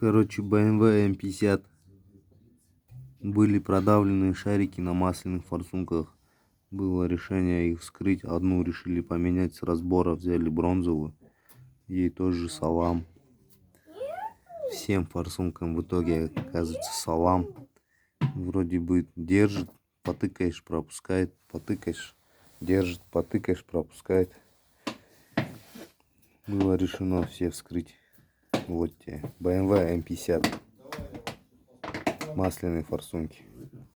Короче, BMW M50. Были продавленные шарики на масляных форсунках. Было решение их вскрыть. Одну решили поменять с разбора. Взяли бронзовую. Ей тоже салам. Всем форсункам в итоге оказывается салам. Вроде бы держит. Потыкаешь, пропускает. Потыкаешь. Держит. Потыкаешь, пропускает. Было решено все вскрыть. Вот тебе BMW M50. Масляные форсунки.